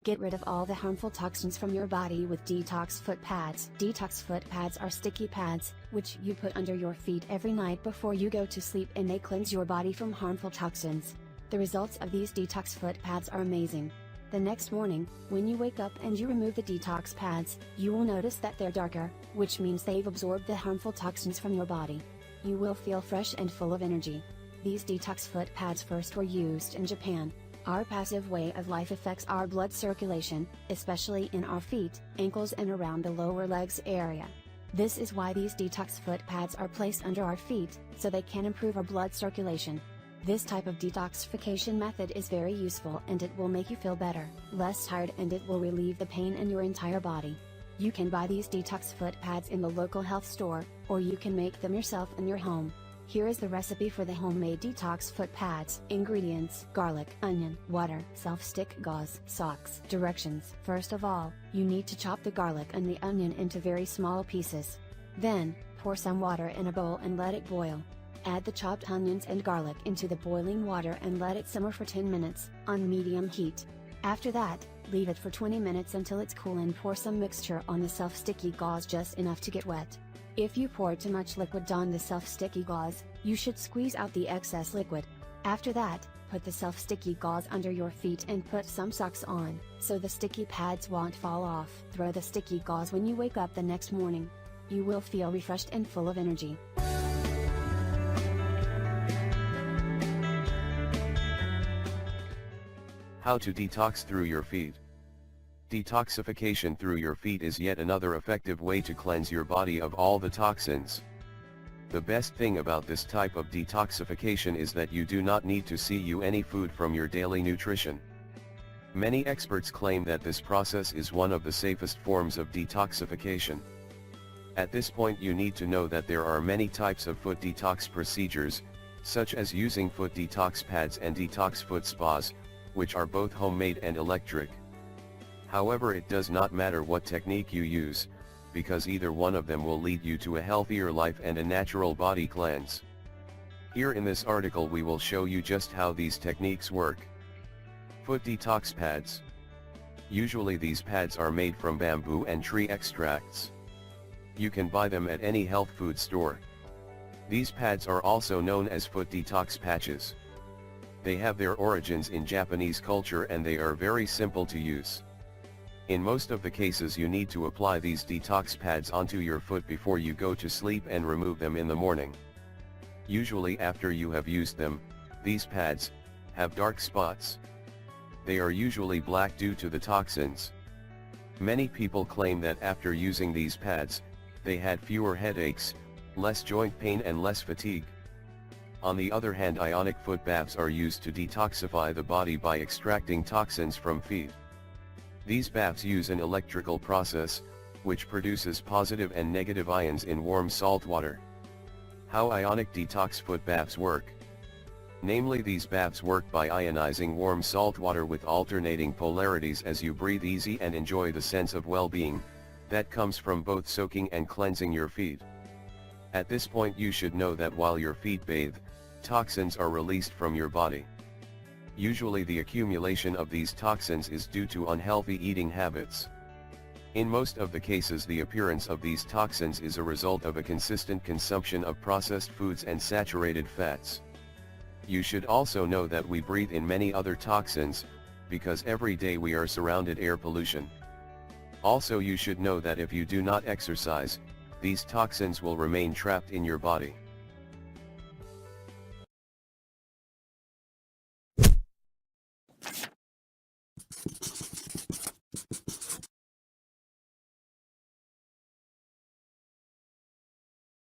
Get rid of all the harmful toxins from your body with Detox foot pads. Detox foot pads are sticky pads, which you put under your feet every night before you go to sleep, and they cleanse your body from harmful toxins. The results of these Detox foot pads are amazing. The next morning, when you wake up and you remove the Detox pads, you will notice that they're darker, which means they've absorbed the harmful toxins from your body. You will feel fresh and full of energy. These Detox foot pads first were used in Japan. Our passive way of life affects our blood circulation, especially in our feet, ankles and around the lower legs area. This is why these Detox foot pads are placed under our feet, so they can improve our blood circulation. This type of detoxification method is very useful, and it will make you feel better, less tired, and it will relieve the pain in your entire body. You can buy these Detox foot pads in the local health store, or you can make them yourself in your home. Here is the recipe for the homemade Detox foot pads. Ingredients: garlic, onion, water, self-stick gauze, socks. Directions: first of all, you need to chop the garlic and the onion into very small pieces. Then, pour some water in a bowl and let it boil. Add the chopped onions and garlic into the boiling water and let it simmer for 10 minutes, on medium heat. After that, leave it for 20 minutes until it's cool and pour some mixture on the self-sticky gauze, just enough to get wet. If you pour too much liquid on the self-sticky gauze, you should squeeze out the excess liquid. After that, put the self-sticky gauze under your feet and put some socks on, so the sticky pads won't fall off. Throw the sticky gauze when you wake up the next morning. You will feel refreshed and full of energy. How to detox through your feet. Detoxification through your feet is yet another effective way to cleanse your body of all the toxins. The best thing about this type of detoxification is that you do not need to see any food from your daily nutrition. Many experts claim that this process is one of the safest forms of detoxification. At this point, you need to know that there are many types of foot detox procedures, such as using foot detox pads and detox foot spas, which are both homemade and electric. However, it does not matter what technique you use, because either one of them will lead you to a healthier life and a natural body cleanse. Here in this article we will show you just how these techniques work. Foot detox pads. Usually these pads are made from bamboo and tree extracts. You can buy them at any health food store. These pads are also known as foot detox patches. They have their origins in Japanese culture and they are very simple to use. In most of the cases you need to apply these detox pads onto your foot before you go to sleep and remove them in the morning. Usually after you have used them, these pads have dark spots. They are usually black due to the toxins. Many people claim that after using these pads, they had fewer headaches, less joint pain and less fatigue. On the other hand, ionic foot baths are used to detoxify the body by extracting toxins from feet. These baths use an electrical process, which produces positive and negative ions in warm salt water. How ionic detox foot baths work? Namely, these baths work by ionizing warm salt water with alternating polarities as you breathe easy and enjoy the sense of well-being that comes from both soaking and cleansing your feet. At this point you should know that while your feet bathe, toxins are released from your body. Usually the accumulation of these toxins is due to unhealthy eating habits. In most of the cases the appearance of these toxins is a result of a consistent consumption of processed foods and saturated fats. You should also know that we breathe in many other toxins, because every day we are surrounded air pollution. Also you should know that if you do not exercise, these toxins will remain trapped in your body.